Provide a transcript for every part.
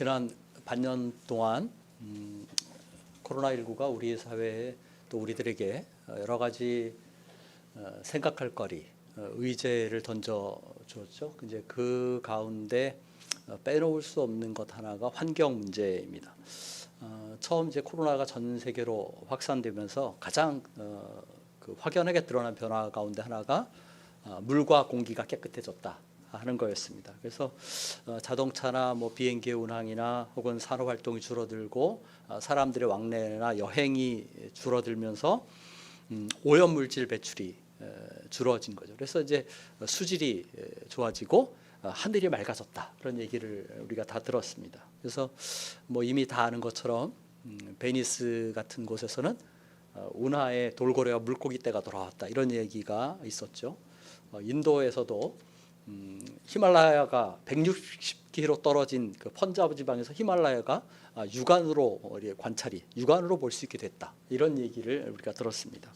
지난 반년 동안 코로나19가 우리 사회에 또 우리들에게 여러 가지 생각할 거리, 의제를 던져줬죠. 이제 그 가운데 빼놓을 수 없는 것 하나가 환경 문제입니다. 처음 이제 코로나가 전 세계로 확산되면서 가장 그 확연하게 드러난 변화 가운데 하나가 물과 공기가 깨끗해졌다 하는 거였습니다. 그래서 자동차나 뭐 비행기 운항이나 혹은 산업 활동이 줄어들고 사람들의 왕래나 여행이 줄어들면서 오염 물질 배출이 줄어진 거죠. 그래서 이제 수질이 좋아지고 하늘이 맑아졌다, 그런 얘기를 우리가 다 들었습니다. 그래서 뭐 이미 다 아는 것처럼 베니스 같은 곳에서는 운하에 돌고래와 물고기 떼가 돌아왔다, 이런 얘기가 있었죠. 인도에서도 히말라야가 160km 떨어진 그 펀자브 지방에서 히말라야가 육안으로 육안으로 볼 수 있게 됐다, 이런 얘기를 우리가 들었습니다.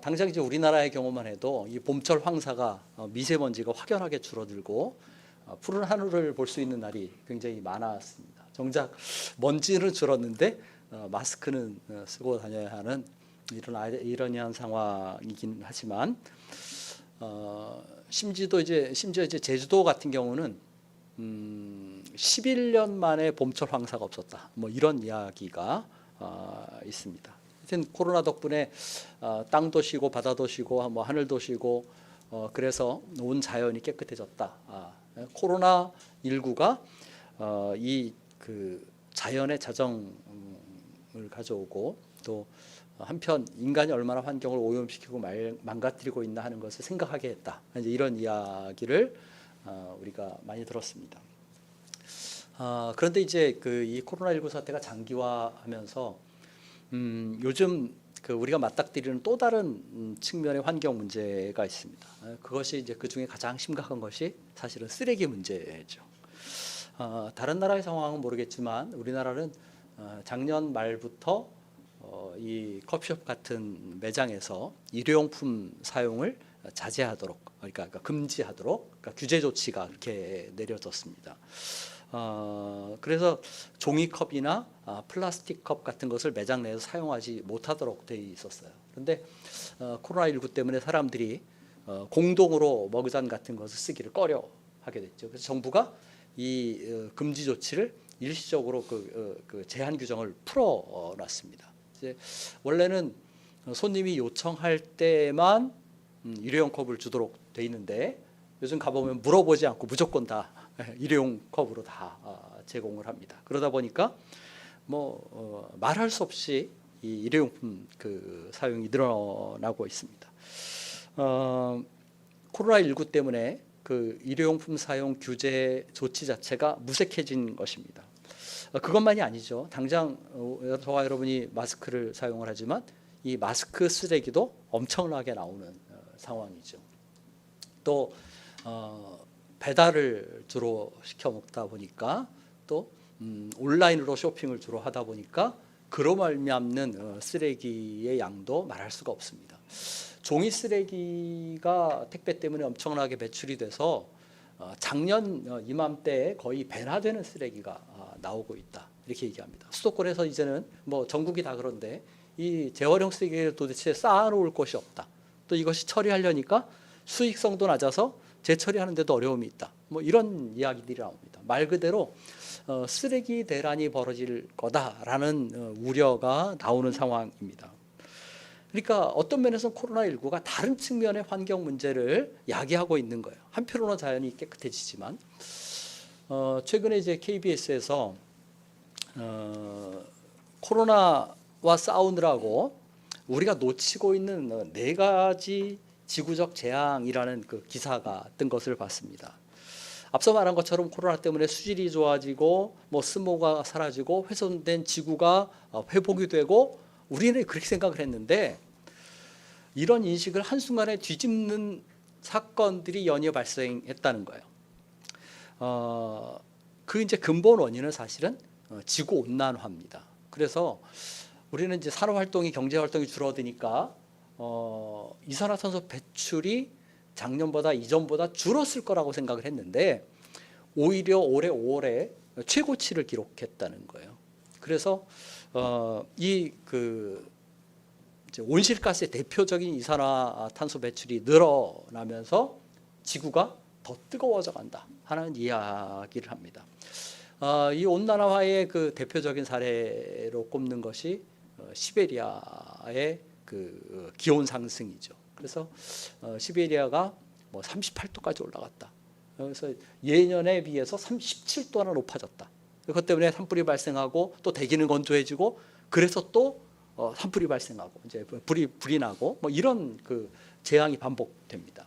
당장 이제 우리나라의 경우만 해도 이 봄철 황사가 미세먼지가 확연하게 줄어들고 푸른 하늘을 볼 수 있는 날이 굉장히 많았습니다. 정작 먼지는 줄었는데 마스크는 쓰고 다녀야 하는 이런 상황이긴 하지만 심지어 이제 제주도 같은 경우는 11년 만에 봄철 황사가 없었다, 뭐 이런 이야기가 있습니다. 하여튼 코로나 덕분에 땅도 쉬고 바다도 쉬고 뭐 하늘도 쉬고 그래서 온 자연이 깨끗해졌다. 코로나 19가 이 그 자연의 자정을 가져오고 또 한편 인간이 얼마나 환경을 오염시키고 망가뜨리고 있나 하는 것을 생각하게 했다, 이제 이런 이야기를 우리가 많이 들었습니다. 그런데 이제 이 코로나19 사태가 장기화하면서 요즘 우리가 맞닥뜨리는 또 다른 측면의 환경 문제가 있습니다. 그것이 이제 그 중에 가장 심각한 것이 사실은 쓰레기 문제죠. 다른 나라의 상황은 모르겠지만 우리나라는 작년 말부터 이 커피숍 같은 매장에서 일회용품 사용을 자제하도록, 그러니까 금지하도록, 규제 조치가 이렇게 내려졌습니다. 그래서 종이컵이나 플라스틱 컵 같은 것을 매장 내에서 사용하지 못하도록 되어 있었어요. 그런데 코로나19 때문에 사람들이 공동으로 머그잔 같은 것을 쓰기를 꺼려 하게 됐죠. 그래서 정부가 이 금지 조치를 일시적으로 그 제한 규정을 풀어놨습니다. 이제 원래는 손님이 요청할 때만 일회용 컵을 주도록 돼 있는데 요즘 가보면 물어보지 않고 무조건 다 일회용 컵으로 다 제공을 합니다. 그러다 보니까 뭐 말할 수 없이 이 일회용품 사용이 늘어나고 있습니다. 코로나19 때문에 일회용품 사용 규제 조치 자체가 무색해진 것입니다. 그것만이 아니죠. 당장 저와 여러분이 마스크를 사용을 하지만 이 마스크 쓰레기도 엄청나게 나오는 상황이죠. 또 배달을 주로 시켜 먹다 보니까 또 온라인으로 쇼핑을 주로 하다 보니까 그로 말미암는 쓰레기의 양도 말할 수가 없습니다. 종이 쓰레기가 택배 때문에 엄청나게 배출이 돼서 작년 이맘때에 거의 배나 되는 쓰레기가 나오고 있다, 이렇게 얘기합니다. 수도권에서 이제는 뭐 전국이 다 그런데 이 재활용 쓰레기를 도대체 쌓아놓을 곳이 없다. 또 이것이 처리하려니까 수익성도 낮아서 재처리하는데도 어려움이 있다, 뭐 이런 이야기들이 나옵니다. 말 그대로 쓰레기 대란이 벌어질 거다라는 우려가 나오는 상황입니다. 그러니까 어떤 면에서 코로나19가 다른 측면의 환경 문제를 야기하고 있는 거예요. 한편으로는 자연이 깨끗해지지만 최근에 이제 KBS에서 코로나와 싸우느라고 우리가 놓치고 있는 4가지 지구적 재앙이라는 기사가 뜬 것을 봤습니다. 앞서 말한 것처럼 코로나 때문에 수질이 좋아지고 뭐 스모가 사라지고 훼손된 지구가 회복이 되고 우리는 그렇게 생각을 했는데 이런 인식을 한순간에 뒤집는 사건들이 연이어 발생했다는 거예요. 이제 근본 원인은 사실은 지구 온난화입니다. 그래서 우리는 이제 산업 활동이, 경제 활동이 줄어드니까 이산화탄소 배출이 작년보다 이전보다 줄었을 거라고 생각을 했는데 오히려 올해 5월에 최고치를 기록했다는 거예요. 그래서 이제 온실가스의 대표적인 이산화탄소 배출이 늘어나면서 지구가 더 뜨거워져 간다 하는 이야기를 합니다. 이 온난화의 그 대표적인 사례로 꼽는 것이 시베리아의 그 기온 상승이죠. 그래서 시베리아가 뭐 38도까지 올라갔다. 그래서 예년에 비해서 37도나 높아졌다. 그것 때문에 산불이 발생하고 또 대기는 건조해지고 그래서 또 산불이 발생하고 이제 불이 나고 뭐 이런 그 재앙이 반복됩니다.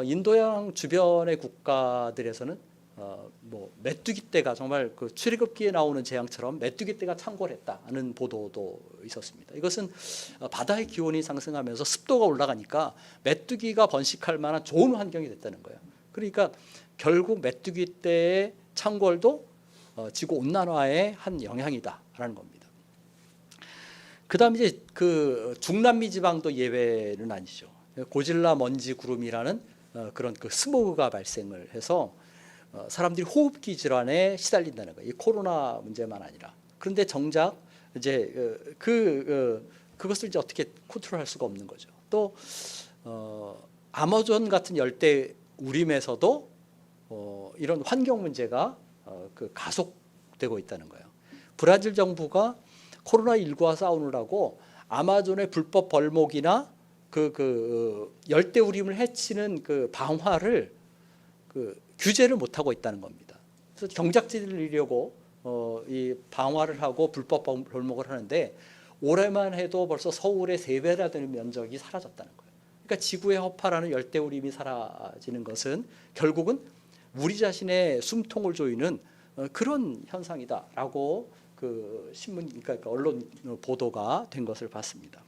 인도양 주변의 국가들에서는 뭐 메뚜기 떼가 정말 그 출애굽기에 나오는 재앙처럼 메뚜기 떼가 창궐했다는 보도도 있었습니다. 이것은 바다의 기온이 상승하면서 습도가 올라가니까 메뚜기가 번식할 만한 좋은 환경이 됐다는 거예요. 그러니까 결국 메뚜기 떼의 창궐도 지구 온난화의 한 영향이다라는 겁니다. 그다음 이제 그 중남미 지방도 예외는 아니죠. 고질라 먼지 구름이라는 그런 그 스모그가 발생을 해서 사람들이 호흡기 질환에 시달린다는 거예요. 이 코로나 문제만 아니라. 그런데 정작 이제 그것을 이제 어떻게 컨트롤할 수가 없는 거죠. 또 아마존 같은 열대 우림에서도 이런 환경 문제가 그 가속되고 있다는 거예요. 브라질 정부가 코로나19와 싸우느라고 아마존의 불법 벌목이나 그 열대 우림을 해치는 그 방화를 규제를 못 하고 있다는 겁니다. 그래서 경작지를 이려고 이 방화를 하고 불법 벌목을 하는데 올해만 해도 벌써 서울의 3배나 되는 면적이 사라졌다는 거예요. 그러니까 지구의 허파라는 열대 우림이 사라지는 것은 결국은 우리 자신의 숨통을 조이는 그런 현상이다라고 그 신문, 그러니까 언론 보도가 된 것을 봤습니다.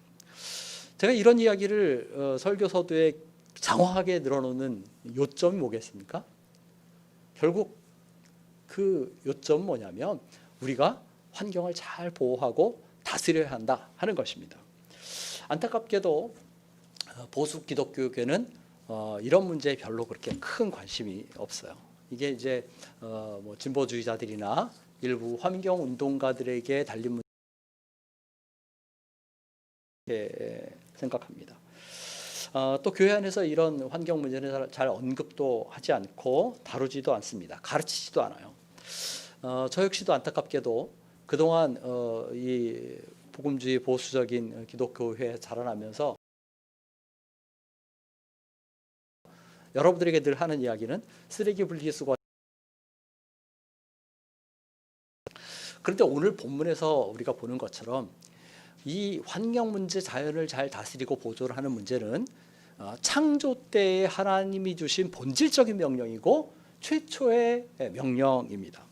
제가 이런 이야기를 설교 서두에 장황하게 늘어놓는 요점이 뭐겠습니까? 결국 그 요점은 뭐냐면 우리가 환경을 잘 보호하고 다스려야 한다 하는 것입니다. 안타깝게도 보수 기독교계는 이런 문제에 별로 그렇게 큰 관심이 없어요. 이게 이제 뭐 진보주의자들이나 일부 환경 운동가들에게 달린 문제 생각합니다. 또 교회 안에서 이런 환경 문제는 잘 언급도 하지 않고 다루지도 않습니다. 가르치지도 않아요. 저 역시도 안타깝게도 그동안 이 복음주의 보수적인 기독교회에 자라나면서 여러분들에게 늘 하는 이야기는 쓰레기 분리수거. 그런데 오늘 본문에서 우리가 보는 것처럼 이 환경 문제, 자연을 잘 다스리고 보존을 하는 문제는 창조 때에 하나님이 주신 본질적인 명령이고 최초의 명령입니다.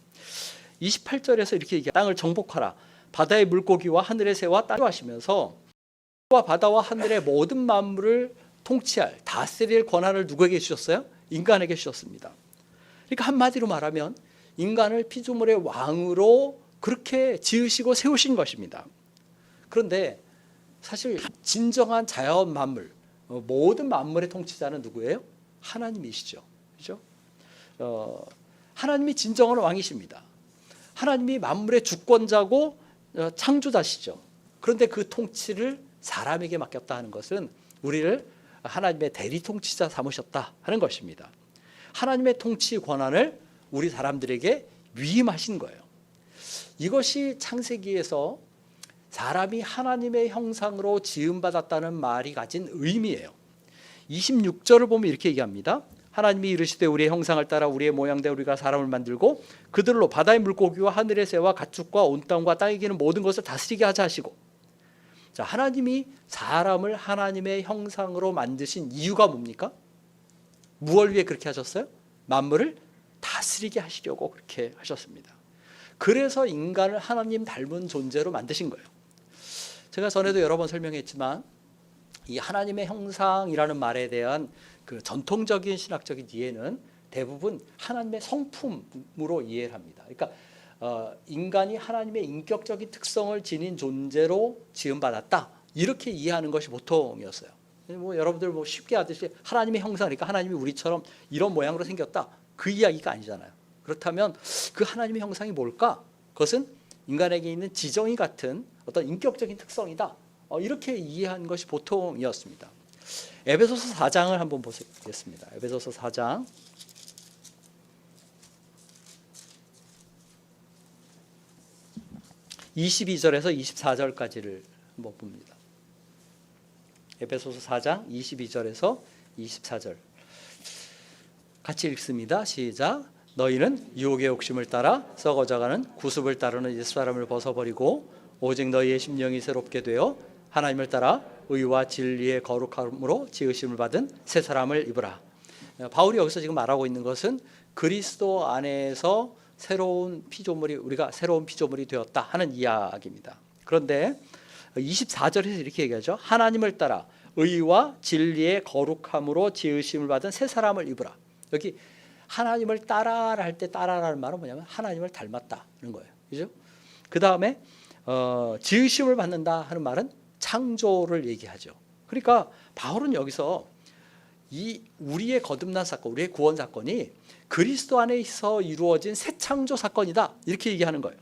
28절에서 이렇게 얘기해요. 땅을 정복하라. 바다의 물고기와 하늘의 새와 땅을 하시면서 바다와 하늘의 모든 만물을 통치할, 다스릴 권한을 누구에게 주셨어요? 인간에게 주셨습니다. 그러니까 한마디로 말하면 인간을 피조물의 왕으로 그렇게 지으시고 세우신 것입니다. 그런데 사실 진정한 자연 만물, 모든 만물의 통치자는 누구예요? 하나님이시죠. 그렇죠? 하나님이 진정한 왕이십니다. 하나님이 만물의 주권자고 창조자시죠. 그런데 그 통치를 사람에게 맡겼다 하는 것은 우리를 하나님의 대리 통치자 삼으셨다 하는 것입니다. 하나님의 통치 권한을 우리 사람들에게 위임하신 거예요. 이것이 창세기에서 사람이 하나님의 형상으로 지음받았다는 말이 가진 의미예요. 26절을 보면 이렇게 얘기합니다. 하나님이 이르시되 우리의 형상을 따라 우리의 모양대로 우리가 사람을 만들고 그들로 바다의 물고기와 하늘의 새와 가축과 온 땅과 땅에 기는 모든 것을 다스리게 하자 하시고. 자, 하나님이 사람을 하나님의 형상으로 만드신 이유가 뭡니까? 무엇을 위해 그렇게 하셨어요? 만물을 다스리게 하시려고 그렇게 하셨습니다. 그래서 인간을 하나님 닮은 존재로 만드신 거예요. 제가 전에도 여러 번 설명했지만 이 하나님의 형상이라는 말에 대한 그 전통적인 신학적인 이해는 대부분 하나님의 성품으로 이해를 합니다. 그러니까 인간이 하나님의 인격적인 특성을 지닌 존재로 지음받았다 이렇게 이해하는 것이 보통이었어요. 뭐 여러분들 뭐 쉽게 하듯이 하나님의 형상이니까 하나님이 우리처럼 이런 모양으로 생겼다 그 이야기가 아니잖아요. 그렇다면 그 하나님의 형상이 뭘까? 그것은 인간에게 있는 지정의 같은 어떤 인격적인 특성이다. 이렇게 이해한 것이 보통이었습니다. 에베소서 4장을 한번 보겠습니다. 에베소서 4장 22절에서 24절까지를 한번 봅니다. 에베소서 4장 22절에서 24절 같이 읽습니다. 시작. 너희는 유혹의 욕심을 따라 썩어져가는 구습을 따르는 옛사람을 벗어버리고 오직 너희의 심령이 새롭게 되어 하나님을 따라 의와 진리의 거룩함으로 지으심을 받은 새 사람을 입으라. 바울이 여기서 지금 말하고 있는 것은 그리스도 안에서 새로운 피조물이 우리가 새로운 피조물이 되었다 하는 이야기입니다. 그런데 24절에서 이렇게 얘기하죠. 하나님을 따라 의와 진리의 거룩함으로 지으심을 받은 새 사람을 입으라. 여기 하나님을 따라라 할 때 따라라는 말은 뭐냐면 하나님을 닮았다는 거예요. 그죠? 그 다음에 지으심을 받는다 하는 말은 창조를 얘기하죠. 그러니까 바울은 여기서 이 우리의 거듭난 사건, 우리의 구원 사건이 그리스도 안에서 이루어진 새 창조 사건이다 이렇게 얘기하는 거예요.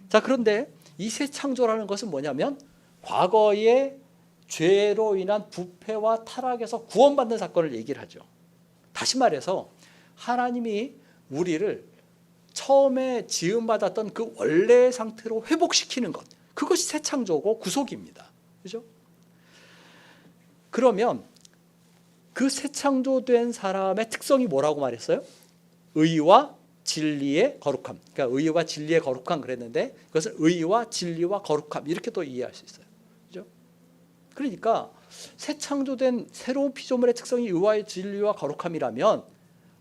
자, 그런데 이 새 창조라는 것은 뭐냐면 과거의 죄로 인한 부패와 타락에서 구원받는 사건을 얘기를 하죠. 다시 말해서 하나님이 우리를 처음에 지음받았던 그 원래의 상태로 회복시키는 것, 그것이 새 창조고 구속입니다. 그죠? 그러면 그 새 창조된 사람의 특성이 뭐라고 말했어요? 의와 진리의 거룩함. 그러니까 의와 진리의 거룩함 그랬는데 그것을 의와 진리와 거룩함 이렇게 또 이해할 수 있어요. 그죠? 그러니까 새 창조된 새로운 피조물의 특성이 의와 진리와 거룩함이라면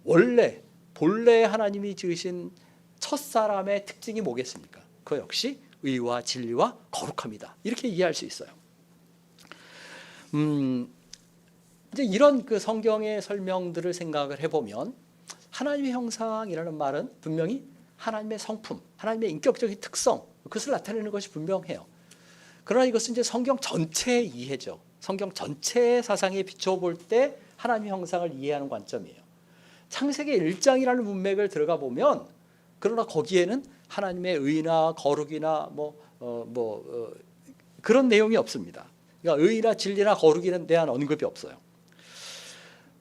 원래 본래 하나님이 지으신 첫사람의 특징이 뭐겠습니까? 그 역시 의와 진리와 거룩함이다. 이렇게 이해할 수 있어요. 이제 이런 그 성경의 설명들을 생각을 해보면 하나님의 형상이라는 말은 분명히 하나님의 성품, 하나님의 인격적인 특성, 그것을 나타내는 것이 분명해요. 그러나 이것은 이제 성경 전체의 이해죠. 성경 전체의 사상에 비춰볼 때 하나님의 형상을 이해하는 관점이에요. 창세기 1장이라는 문맥을 들어가 보면 그러나 거기에는 하나님의 의나 거룩이나 그런 내용이 없습니다. 그러니까 의나 진리나 거룩에 대한 언급이 없어요.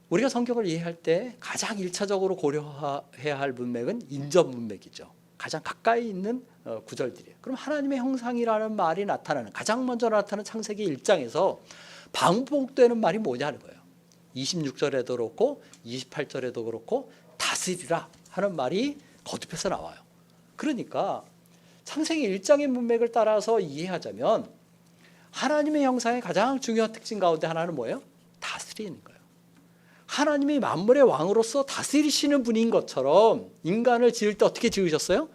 우리가 성경을 이해할 때 가장 1차적으로 고려해야 할 문맥은 인접 문맥이죠. 가장 가까이 있는 구절들이에요. 그럼 하나님의 형상이라는 말이 나타나는 가장 먼저 나타나는 창세기 1장에서 반복되는 말이 뭐냐는 거예요. 26절에도 그렇고 28절에도 그렇고 다스리라 하는 말이 거듭해서 나와요. 그러니까 창세기 1장의 문맥을 따라서 이해하자면 하나님의 형상의 가장 중요한 특징 가운데 하나는 뭐예요? 다스리는 거예요. 하나님이 만물의 왕으로서 다스리시는 분인 것처럼 인간을 지을 때 어떻게 지으셨어요?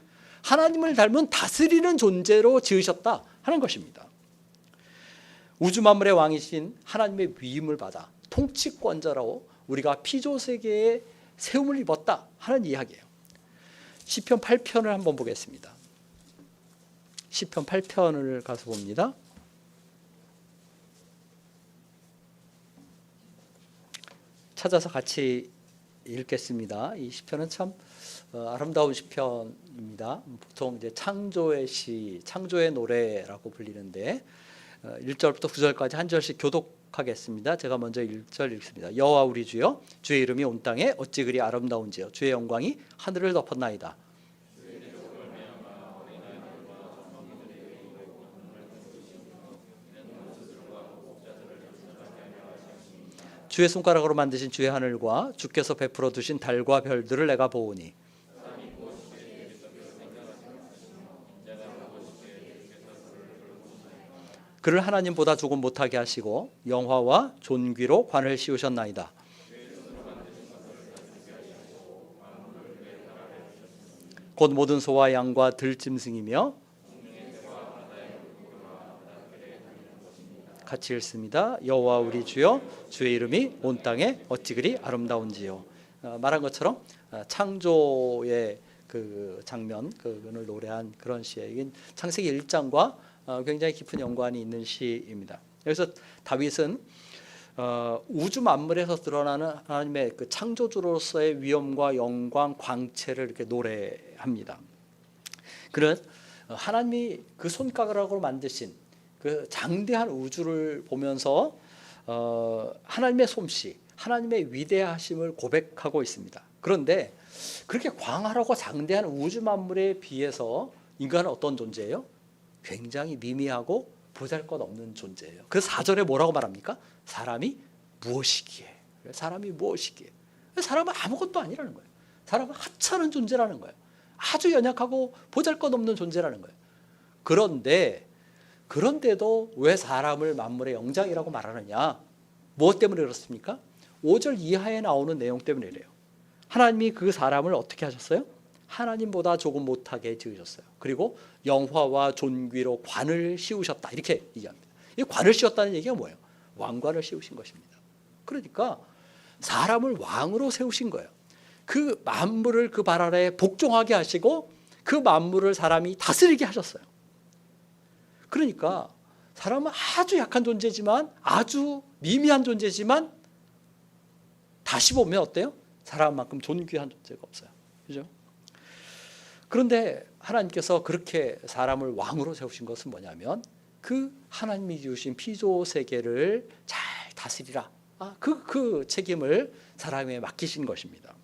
하나님을 닮은 다스리는 존재로 지으셨다 하는 것입니다. 우주 만물의 왕이신 하나님의 위임을 받아 통치권자로 우리가 피조세계에 세움을 입었다 하는 이야기예요. 시편 8편을 한번 보겠습니다. 시편 8편을 가서 봅니다. 찾아서 같이 읽겠습니다. 이 시편은 참 아름다운 시편입니다. 보통 이제 창조의 시, 창조의 노래라고 불리는데 1절부터 9절까지 한 절씩 교독하겠습니다. 제가 먼저 1절 읽습니다. 여호와 우리 주여, 주의 이름이 온 땅에 어찌 그리 아름다운지요. 주의 영광이 하늘을 덮었나이다. 주의 손가락으로 만드신 주의 하늘과 주께서 베풀어 두신 달과 별들을 내가 보오니 그를 하나님보다 조금 못하게 하시고 영화와 존귀로 관을 씌우셨나이다. 곧 모든 소와 양과 들짐승이며 같이 읽습니다. 여호와 우리 주여, 주의 이름이 온 땅에 어찌 그리 아름다운지요. 말한 것처럼 창조의 그 장면, 그걸 노래한 그런 시에 창세기 1장과 굉장히 깊은 연관이 있는 시입니다. 여기서 다윗은 우주 만물에서 드러나는 하나님의 그 창조주로서의 위엄과 영광, 광채를 이렇게 노래합니다. 그는 하나님이 그 손가락으로 만드신 그 장대한 우주를 보면서 하나님의 솜씨, 하나님의 위대하심을 고백하고 있습니다. 그런데 그렇게 광활하고 장대한 우주 만물에 비해서 인간은 어떤 존재예요? 굉장히 미미하고 보잘것없는 존재예요. 그래서 4절에 뭐라고 말합니까? 사람이 무엇이기에? 사람이 무엇이기에? 사람은 아무것도 아니라는 거예요. 사람은 하찮은 존재라는 거예요. 아주 연약하고 보잘것없는 존재라는 거예요. 그런데도 왜 사람을 만물의 영장이라고 말하느냐? 무엇 때문에 그렇습니까? 5절 이하에 나오는 내용 때문에 이래요. 하나님이 그 사람을 어떻게 하셨어요? 하나님보다 조금 못하게 지으셨어요. 그리고 영화와 존귀로 관을 씌우셨다, 이렇게 얘기합니다. 이 관을 씌웠다는 얘기가 뭐예요? 왕관을 씌우신 것입니다. 그러니까 사람을 왕으로 세우신 거예요. 그 만물을 그 발 아래에 복종하게 하시고 그 만물을 사람이 다스리게 하셨어요. 그러니까 사람은 아주 약한 존재지만, 아주 미미한 존재지만, 다시 보면 어때요? 사람만큼 존귀한 존재가 없어요. 그죠? 그런데 하나님께서 그렇게 사람을 왕으로 세우신 것은 뭐냐면, 그 하나님이 주신 피조 세계를 잘 다스리라, 그 책임을 사람에게 맡기신 것입니다.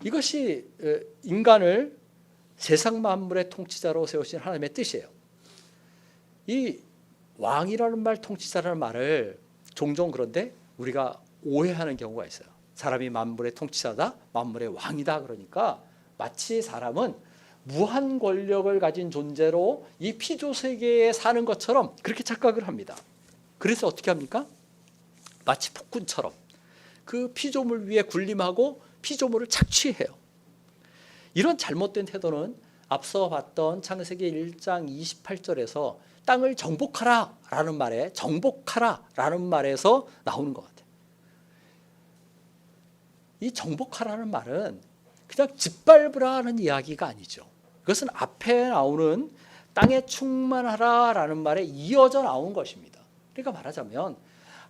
이것이 인간을 세상 만물의 통치자로 세우신 하나님의 뜻이에요. 이 왕이라는 말, 통치자라는 말을 종종 그런데 우리가 오해하는 경우가 있어요. 사람이 만물의 통치자다, 만물의 왕이다, 그러니까 마치 사람은 무한 권력을 가진 존재로 이 피조 세계에 사는 것처럼 그렇게 착각을 합니다. 그래서 어떻게 합니까? 마치 폭군처럼 그 피조물 위에 군림하고 피조물을 착취해요. 이런 잘못된 태도는 앞서 봤던 창세기 1장 28절에서 땅을 정복하라라는 말에 정복하라라는 말에서 나오는 것 같아요. 이 정복하라는 말은 그냥 짓밟으라는 이야기가 아니죠. 그것은 앞에 나오는 땅에 충만하라라는 말에 이어져 나온 것입니다. 그러니까 말하자면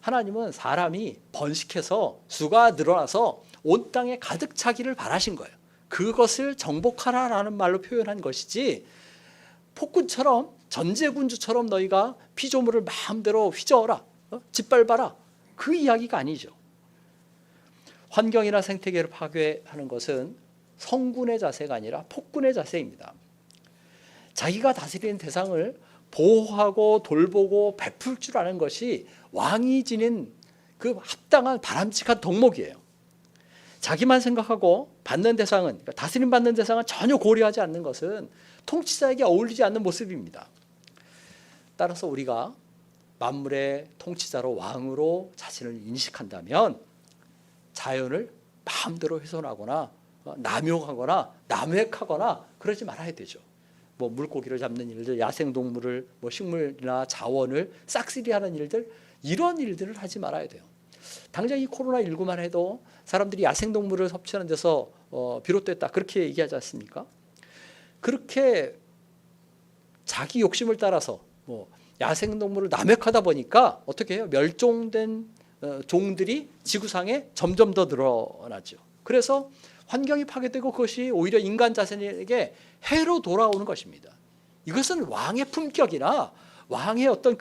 하나님은 사람이 번식해서 수가 늘어나서 온 땅에 가득 차기를 바라신 거예요. 그것을 정복하라라는 말로 표현한 것이지, 폭군처럼, 전제군주처럼 너희가 피조물을 마음대로 휘저어라, 짓밟아라, 그 이야기가 아니죠. 환경이나 생태계를 파괴하는 것은 성군의 자세가 아니라 폭군의 자세입니다. 자기가 다스리는 대상을 보호하고 돌보고 베풀 줄 아는 것이 왕이 지닌 그 합당한 바람직한 덕목이에요. 자기만 생각하고 받는 대상은, 그러니까 다스림 받는 대상은 전혀 고려하지 않는 것은 통치자에게 어울리지 않는 모습입니다. 따라서 우리가 만물의 통치자로, 왕으로 자신을 인식한다면 자연을 마음대로 훼손하거나 남용하거나 남획하거나 그러지 말아야 되죠. 뭐 물고기를 잡는 일들, 야생동물을, 뭐 식물이나 자원을 싹쓸이하는 일들, 이런 일들을 하지 말아야 돼요. 당장 이 코로나19만 해도 사람들이 야생동물을 섭취하는 데서 비롯됐다, 그렇게 얘기하지 않습니까? 그렇게 자기 욕심을 따라서 야생동물을 남획하다 보니까 어떻게 해요? 멸종된 종들이 지구상에 점점 더 늘어나죠. 그래서 환경이 파괴되고 그것이 오히려 인간 자신에게 해로 돌아오는 것입니다. 이것은 왕의 품격이나 왕의 어떤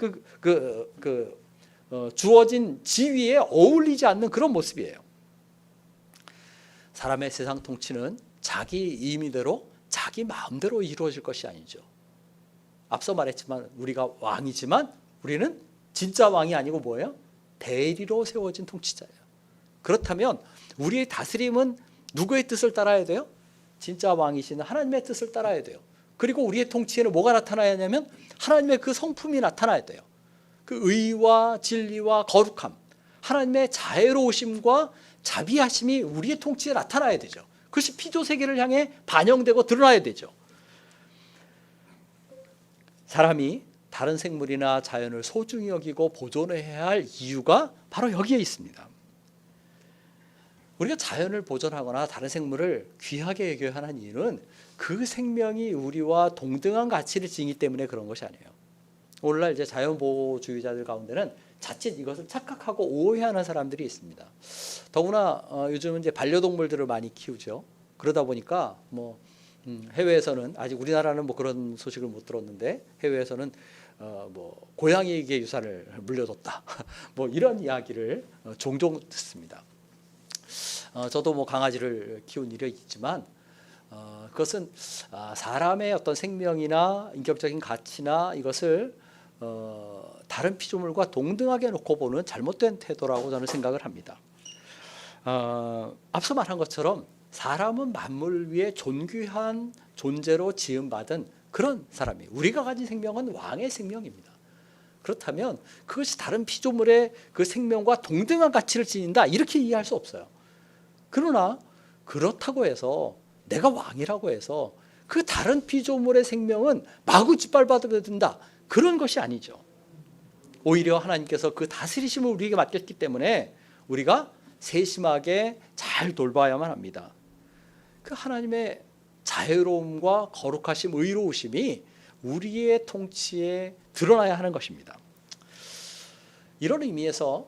주어진 지위에 어울리지 않는 그런 모습이에요. 사람의 세상 통치는 자기 임의대로, 자기 마음대로 이루어질 것이 아니죠. 앞서 말했지만 우리가 왕이지만 우리는 진짜 왕이 아니고 뭐예요? 대리로 세워진 통치자예요. 그렇다면 우리의 다스림은 누구의 뜻을 따라야 돼요? 진짜 왕이신 하나님의 뜻을 따라야 돼요. 그리고 우리의 통치에는 뭐가 나타나야 하냐면 하나님의 그 성품이 나타나야 돼요. 그 의와 진리와 거룩함, 하나님의 자애로우심과 자비하심이 우리의 통치에 나타나야 되죠. 그것이 피조 세계를 향해 반영되고 드러나야 되죠. 사람이 다른 생물이나 자연을 소중히 여기고 보존해야 할 이유가 바로 여기에 있습니다. 우리가 자연을 보존하거나 다른 생물을 귀하게 여겨야 하는 이유는 그 생명이 우리와 동등한 가치를 지니기 때문에 그런 것이 아니에요. 오늘날 이제 자연보호주의자들 가운데는 자칫 이것을 착각하고 오해하는 사람들이 있습니다. 더구나 요즘은 이제 반려동물들을 많이 키우죠. 그러다 보니까 뭐 해외에서는 아직 우리나라는 뭐 그런 소식을 못 들었는데 해외에서는 뭐 고양이에게 유산을 물려줬다. 뭐 이런 이야기를 종종 듣습니다. 저도 뭐 강아지를 키운 일이 있지만 그것은 사람의 어떤 생명이나 인격적인 가치나 이것을 다른 피조물과 동등하게 놓고 보는 잘못된 태도라고 저는 생각을 합니다. 앞서 말한 것처럼 사람은 만물 위에 존귀한 존재로 지음받은 그런 사람이에요. 우리가 가진 생명은 왕의 생명입니다. 그렇다면 그것이 다른 피조물의 그 생명과 동등한 가치를 지닌다 이렇게 이해할 수 없어요. 그러나 그렇다고 해서 내가 왕이라고 해서 그 다른 피조물의 생명은 마구 짓밟아도 된다 그런 것이 아니죠. 오히려 하나님께서 그 다스리심을 우리에게 맡겼기 때문에 우리가 세심하게 잘 돌봐야만 합니다. 그 하나님의 자유로움과 거룩하심, 의로우심이 우리의 통치에 드러나야 하는 것입니다. 이런 의미에서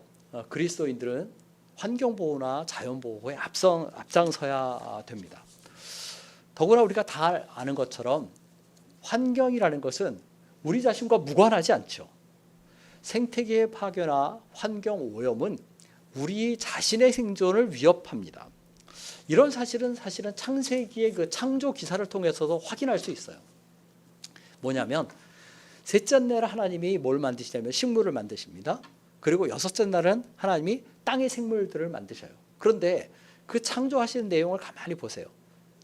그리스도인들은 환경보호나 자연보호에 앞장서야 됩니다. 더구나 우리가 다 아는 것처럼 환경이라는 것은 우리 자신과 무관하지 않죠. 생태계의 파괴나 환경 오염은 우리 자신의 생존을 위협합니다. 이런 사실은 창세기의 그 창조 기사를 통해서도 확인할 수 있어요. 뭐냐면 셋째 날에 하나님이 뭘 만드시냐면 식물을 만드십니다. 그리고 여섯째 날은 하나님이 땅의 생물들을 만드셔요. 그런데 그 창조하시는 내용을 가만히 보세요.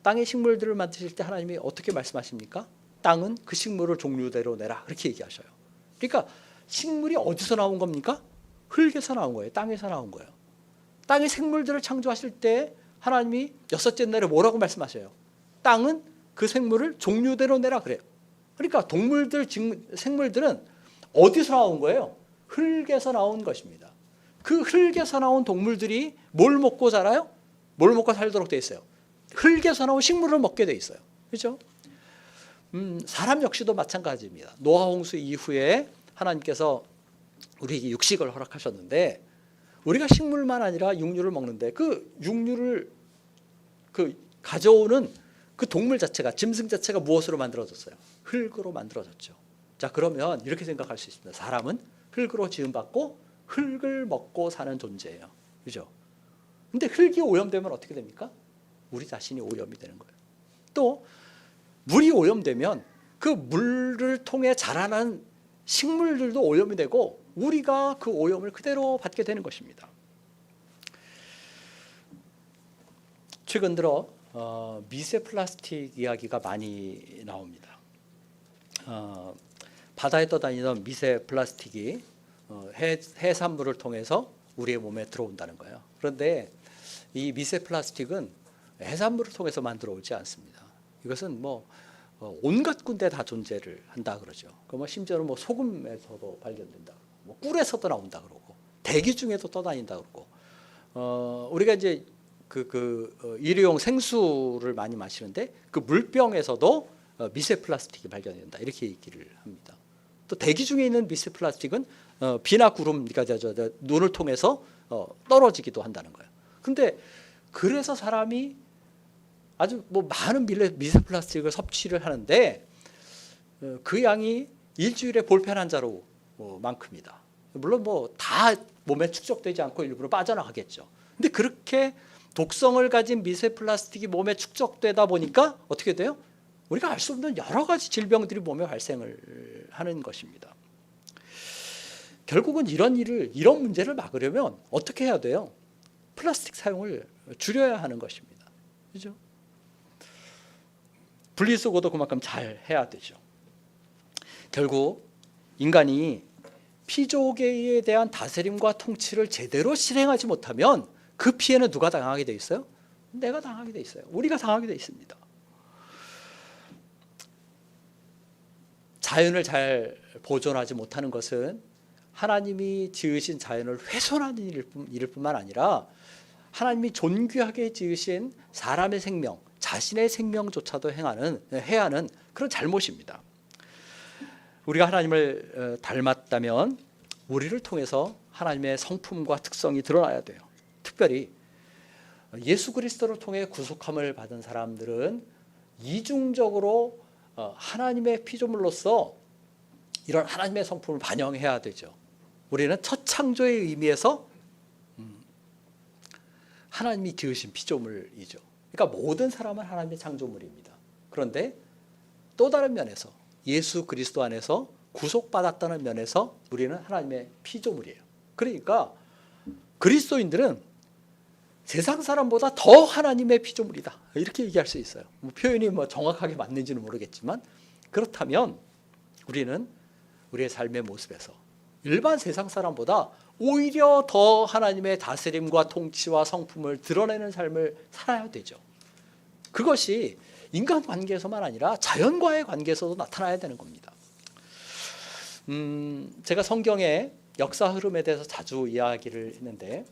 땅의 식물들을 만드실 때 하나님이 어떻게 말씀하십니까? 땅은 그 식물을 종류대로 내라 그렇게 얘기하셔요. 그러니까 식물이 어디서 나온 겁니까? 흙에서 나온 거예요. 땅에서 나온 거예요. 땅의 생물들을 창조하실 때 하나님이 여섯째 날에 뭐라고 말씀하셔요? 땅은 그 생물을 종류대로 내라 그래요. 그러니까 생물들은 어디서 나온 거예요? 흙에서 나온 것입니다. 그 흙에서 나온 동물들이 뭘 먹고 자라요? 뭘 먹고 살도록 돼 있어요? 흙에서 나온 식물을 먹게 돼 있어요. 그렇죠? 사람 역시도 마찬가지입니다. 노아 홍수 이후에 하나님께서 우리에게 육식을 허락하셨는데 우리가 식물만 아니라 육류를 먹는데 그 육류를 가져오는 그 동물 자체가 짐승 자체가 무엇으로 만들어졌어요? 흙으로 만들어졌죠. 자, 그러면 이렇게 생각할 수 있습니다. 사람은 흙으로 지음받고 흙을 먹고 사는 존재예요. 그죠? 근데 흙이 오염되면 어떻게 됩니까? 우리 자신이 오염이 되는 거예요. 또 물이 오염되면 그 물을 통해 자라난 식물들도 오염이 되고 우리가 그 오염을 그대로 받게 되는 것입니다. 최근 들어 미세 플라스틱 이야기가 많이 나옵니다. 바다에 떠다니던 미세 플라스틱이 해산물을 통해서 우리의 몸에 들어온다는 거예요. 그런데 이 미세 플라스틱은 해산물을 통해서 만들어 오지 않습니다. 이것은 뭐 온갖 군데 다 존재를 한다 그러죠. 뭐 심지어는 뭐 소금에서도 발견된다, 뭐 꿀에서도 나온다 그러고 대기 중에도 떠다닌다 그러고 우리가 이제 일회용 생수를 많이 마시는데 그 물병에서도 미세 플라스틱이 발견된다 이렇게 얘기를 합니다. 또 대기 중에 있는 미세 플라스틱은 비나 구름, 그러니까 눈을 통해서 떨어지기도 한다는 거예요. 근데 그래서 사람이 아주 뭐 많은 미세 플라스틱을 섭취를 하는데 그 양이 일주일에 볼펜 한 자루 만큼이다. 물론 뭐 다 몸에 축적되지 않고 일부러 빠져나가겠죠. 근데 그렇게 독성을 가진 미세 플라스틱이 몸에 축적되다 보니까 어떻게 돼요? 우리가 알 수 없는 여러 가지 질병들이 몸에 발생을 하는 것입니다. 결국은 이런 문제를 막으려면 어떻게 해야 돼요? 플라스틱 사용을 줄여야 하는 것입니다. 그죠? 분리수거도 그만큼 잘 해야 되죠. 결국 인간이 피조계에 대한 다스림과 통치를 제대로 실행하지 못하면 그 피해는 누가 당하게 돼 있어요? 내가 당하게 돼 있어요. 우리가 당하게 돼 있습니다. 자연을 잘 보존하지 못하는 것은 하나님이 지으신 자연을 훼손하는 일일 뿐만 아니라 하나님이 존귀하게 지으신 사람의 생명, 자신의 생명조차도 해야 하는 그런 잘못입니다. 우리가 하나님을 닮았다면 우리를 통해서 하나님의 성품과 특성이 드러나야 돼요. 특별히 예수 그리스도를 통해 구속함을 받은 사람들은 이중적으로 하나님의 피조물로서 이런 하나님의 성품을 반영해야 되죠. 우리는 첫 창조의 의미에서 하나님이 지으신 피조물이죠. 그러니까 모든 사람은 하나님의 창조물입니다. 그런데 또 다른 면에서 예수 그리스도 안에서 구속받았다는 면에서 우리는 하나님의 피조물이에요. 그러니까 그리스도인들은 세상 사람보다 더 하나님의 피조물이다, 이렇게 얘기할 수 있어요. 표현이 정확하게 맞는지는 모르겠지만, 그렇다면 우리는 우리의 삶의 모습에서 일반 세상 사람보다 오히려 더 하나님의 다스림과 통치와 성품을 드러내는 삶을 살아야 되죠. 그것이 인간관계에서만 아니라 자연과의 관계에서도 나타나야 되는 겁니다. 제가 성경의 역사 흐름에 대해서 자주 이야기를 했는데,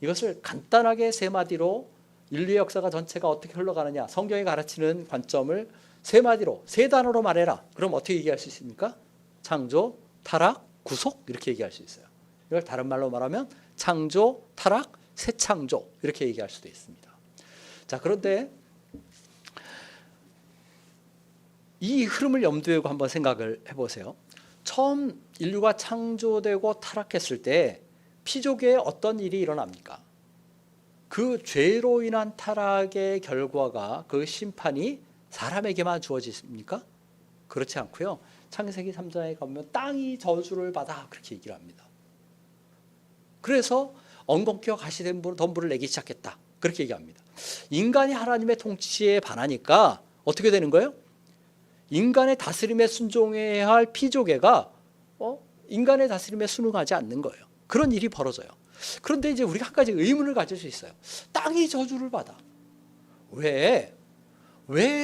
이것을 간단하게 세 마디로 인류의 역사가 전체가 어떻게 흘러가느냐, 성경이 가르치는 관점을 세 마디로, 세 단어로 말해라. 그럼 어떻게 얘기할 수 있습니까? 창조, 타락, 구속, 이렇게 얘기할 수 있어요. 이걸 다른 말로 말하면 창조, 타락, 새 창조, 이렇게 얘기할 수도 있습니다. 자, 그런데 이 흐름을 염두에 두고 한번 생각을 해보세요. 처음 인류가 창조되고 타락했을 때 피조계에 어떤 일이 일어납니까? 그 죄로 인한 타락의 결과가, 그 심판이 사람에게만 주어집니까? 그렇지 않고요. 창세기 3장에 가면 땅이 저주를 받아, 그렇게 얘기를 합니다. 그래서 엉겅퀴와 가시덤불을 내기 시작했다, 그렇게 얘기합니다. 인간이 하나님의 통치에 반하니까 어떻게 되는 거예요? 인간의 다스림에 순종해야 할 피조계가 인간의 다스림에 순응하지 않는 거예요. 그런 일이 벌어져요. 그런데 이제 우리가 한 가지 의문을 가질 수 있어요. 땅이 저주를 받아. 왜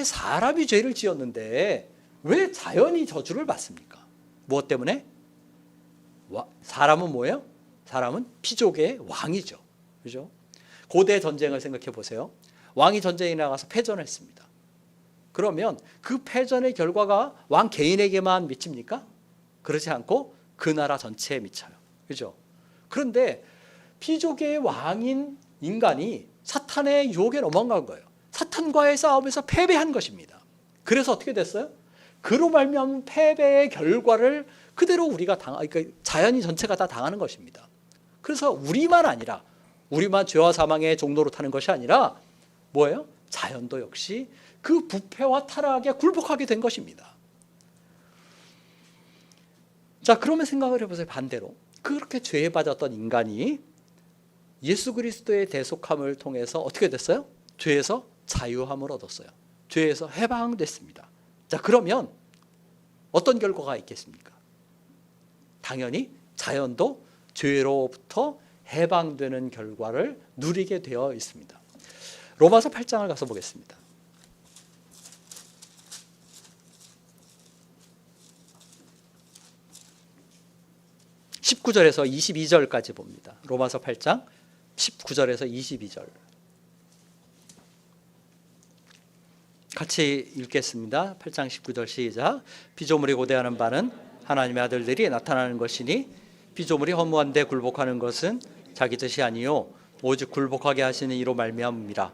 사람이 죄를 지었는데 왜 자연이 저주를 받습니까? 무엇 때문에? 사람은 뭐예요? 사람은 피조계의 왕이죠. 그죠? 고대 전쟁을 생각해 보세요. 왕이 전쟁에 나가서 패전했습니다. 그러면 그 패전의 결과가 왕 개인에게만 미칩니까? 그렇지 않고 그 나라 전체에 미쳐요. 그죠? 그런데 피조계의 왕인 인간이 사탄의 유혹에 넘어간 거예요. 사탄과의 싸움에서 패배한 것입니다. 그래서 어떻게 됐어요? 그로 말미암은 패배의 결과를 그대로 우리가 그러니까 자연이 전체가 다 당하는 것입니다. 그래서 우리만 죄와 사망의 종로로 타는 것이 아니라 뭐예요? 자연도 역시 그 부패와 타락에 굴복하게 된 것입니다. 자, 그러면 생각을 해보세요. 반대로 그렇게 죄에 빠졌던 인간이 예수 그리스도의 대속함을 통해서 어떻게 됐어요? 죄에서 자유함을 얻었어요. 죄에서 해방됐습니다. 자, 그러면 어떤 결과가 있겠습니까? 당연히 자연도 죄로부터 해방되는 결과를 누리게 되어 있습니다. 로마서 8장을 가서 보겠습니다. 19절에서 22절까지 봅니다. 로마서 8장 19절에서 22절. 같이 읽겠습니다. 8장 19절 시작. 피조물이 고대하는 바는 하나님의 아들들이 나타나는 것이니 피조물이 허무한 데 굴복하는 것은 자기 뜻이 아니요 오직 굴복하게 하시는 이로 말미암음이라.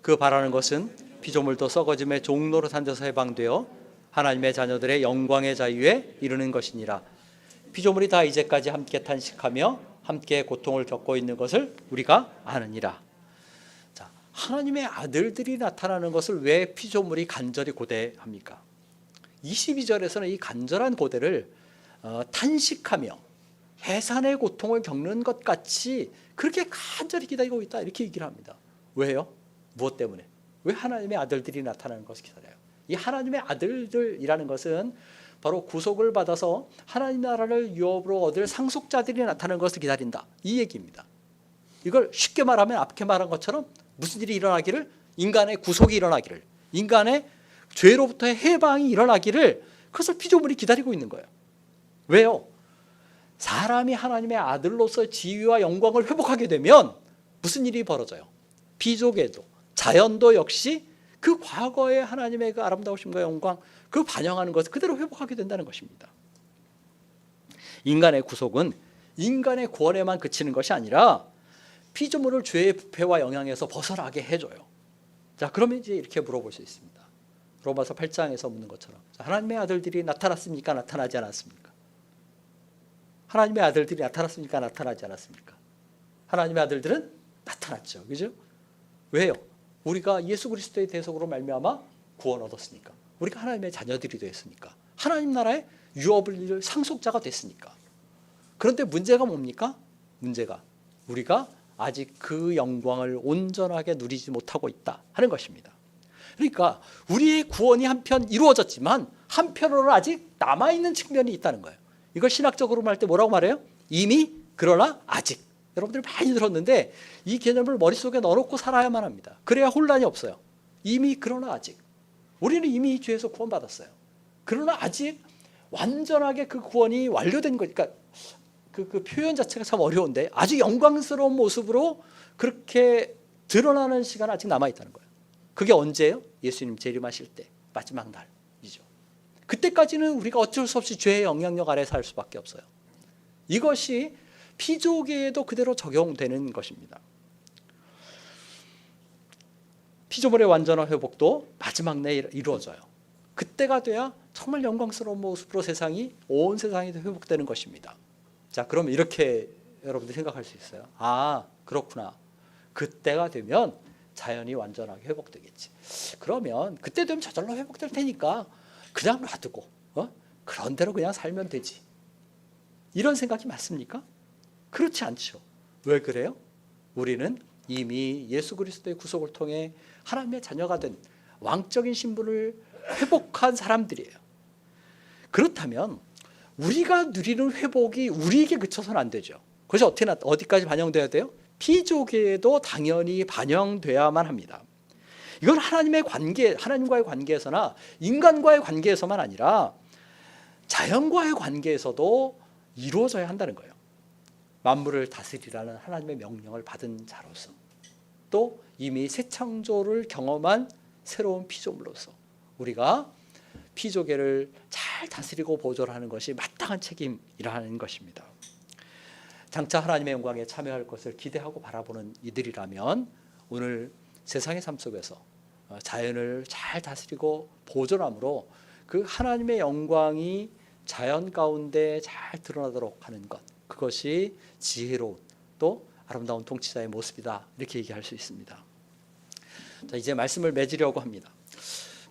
그 바라는 것은 피조물도 썩어짐의 종로로 산져서 해방되어 하나님의 자녀들의 영광의 자유에 이르는 것이니라. 피조물이 다 이제까지 함께 탄식하며 함께 고통을 겪고 있는 것을 우리가 아느니라. 자, 하나님의 아들들이 나타나는 것을 왜 피조물이 간절히 고대합니까? 22절에서는 이 간절한 고대를 탄식하며 해산의 고통을 겪는 것 같이 그렇게 간절히 기다리고 있다, 이렇게 얘기를 합니다. 왜요? 무엇 때문에? 왜 하나님의 아들들이 나타나는 것을 기다려요? 이 하나님의 아들들이라는 것은 바로 구속을 받아서 하나님 나라를 유업으로 얻을 상속자들이 나타나는 것을 기다린다, 이 얘기입니다. 이걸 쉽게 말하면 앞에 말한 것처럼 무슨 일이 일어나기를? 인간의 구속이 일어나기를, 인간의 죄로부터의 해방이 일어나기를, 그것을 피조물이 기다리고 있는 거예요. 왜요? 사람이 하나님의 아들로서 지위와 영광을 회복하게 되면 무슨 일이 벌어져요? 피조계도 자연도 역시 그 과거의 하나님의 그 아름다우심과 영광, 그 반영하는 것을 그대로 회복하게 된다는 것입니다. 인간의 구속은 인간의 구원에만 그치는 것이 아니라 피조물을 죄의 부패와 영향에서 벗어나게 해줘요. 자, 그러면 이제 이렇게 물어볼 수 있습니다. 로마서 8장에서 묻는 것처럼, 하나님의 아들들이 나타났습니까? 나타나지 않았습니까? 하나님의 아들들이 나타났습니까? 나타나지 않았습니까? 하나님의 아들들은 나타났죠. 그죠? 왜요? 우리가 예수 그리스도의 대속으로 말미암아 구원 얻었으니까. 우리가 하나님의 자녀들이 됐으니까. 하나님 나라의 유업을 상속자가 됐으니까. 그런데 문제가 뭡니까? 문제가 우리가 아직 그 영광을 온전하게 누리지 못하고 있다 하는 것입니다. 그러니까 우리의 구원이 한편 이루어졌지만 한편으로는 아직 남아있는 측면이 있다는 거예요. 이걸 신학적으로 말할 때 뭐라고 말해요? 이미, 그러나, 아직. 여러분들 많이 들었는데 이 개념을 머릿속에 넣어놓고 살아야만 합니다. 그래야 혼란이 없어요. 이미, 그러나, 아직. 우리는 이미 죄에서 구원받았어요. 그러나 아직 완전하게 그 구원이 완료된 거니까 그 표현 자체가 참 어려운데 아주 영광스러운 모습으로 그렇게 드러나는 시간 아직 남아있다는 거예요. 그게 언제예요? 예수님 재림하실 때, 마지막 날이죠. 그때까지는 우리가 어쩔 수 없이 죄의 영향력 아래 살 수밖에 없어요. 이것이 피조계에도 그대로 적용되는 것입니다. 피조물의 완전한 회복도 마지막 날 이루어져요. 그때가 돼야 정말 영광스러운 모습으로 온 세상이 회복되는 것입니다. 자, 그러면 이렇게 여러분들이 생각할 수 있어요. 아, 그렇구나. 그때가 되면 자연이 완전하게 회복되겠지. 그러면 그때 되면 저절로 회복될 테니까 그냥 놔두고 그런 대로 그냥 살면 되지. 이런 생각이 맞습니까? 그렇지 않죠. 왜 그래요? 우리는 이미 예수 그리스도의 구속을 통해 하나님의 자녀가 된 왕적인 신분을 회복한 사람들이에요. 그렇다면 우리가 누리는 회복이 우리에게 그쳐서는 안 되죠. 그래서 어디까지 반영돼야 돼요? 피조계에도 당연히 반영돼야만 합니다. 이건 하나님과의 관계에서나 인간과의 관계에서만 아니라 자연과의 관계에서도 이루어져야 한다는 거예요. 만물을 다스리라는 하나님의 명령을 받은 자로서, 또 이미 새 창조를 경험한 새로운 피조물로서 우리가 피조계를 잘 다스리고 보존하는 것이 마땅한 책임이라는 것입니다. 장차 하나님의 영광에 참여할 것을 기대하고 바라보는 이들이라면 오늘 세상의 삶 속에서 자연을 잘 다스리고 보존함으로 그 하나님의 영광이 자연 가운데 잘 드러나도록 하는 것, 그것이 지혜로운 또 아름다운 통치자의 모습이다, 이렇게 얘기할 수 있습니다. 자, 이제 말씀을 맺으려고 합니다.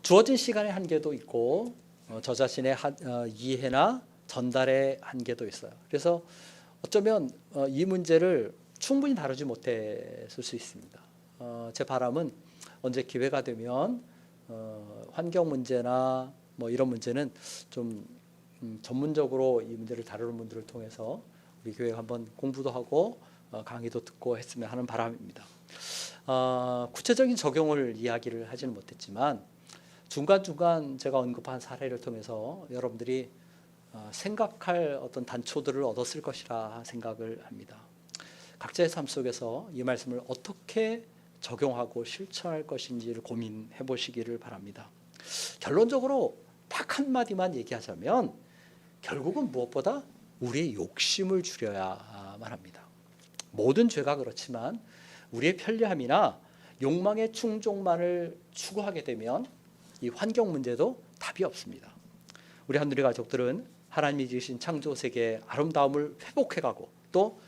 주어진 시간의 한계도 있고 저 자신의 이해나 전달의 한계도 있어요. 그래서 어쩌면 이 문제를 충분히 다루지 못했을 수 있습니다. 제 바람은 언제 기회가 되면 환경 문제나 뭐 이런 문제는 좀 전문적으로 이 문제를 다루는 분들을 통해서 우리 교회가 한번 공부도 하고 강의도 듣고 했으면 하는 바람입니다. 구체적인 적용을 이야기를 하지는 못했지만 중간중간 제가 언급한 사례를 통해서 여러분들이 생각할 어떤 단초들을 얻었을 것이라 생각을 합니다. 각자의 삶 속에서 이 말씀을 어떻게 적용하고 실천할 것인지를 고민해 보시기를 바랍니다. 결론적으로 딱 한마디만 얘기하자면 결국은 무엇보다 우리의 욕심을 줄여야만 합니다. 모든 죄가 그렇지만 우리의 편리함이나 욕망의 충족만을 추구하게 되면 이 환경 문제도 답이 없습니다. 우리 한누리 가족들은 하나님이 지으신 창조 세계의 아름다움을 회복해가고 또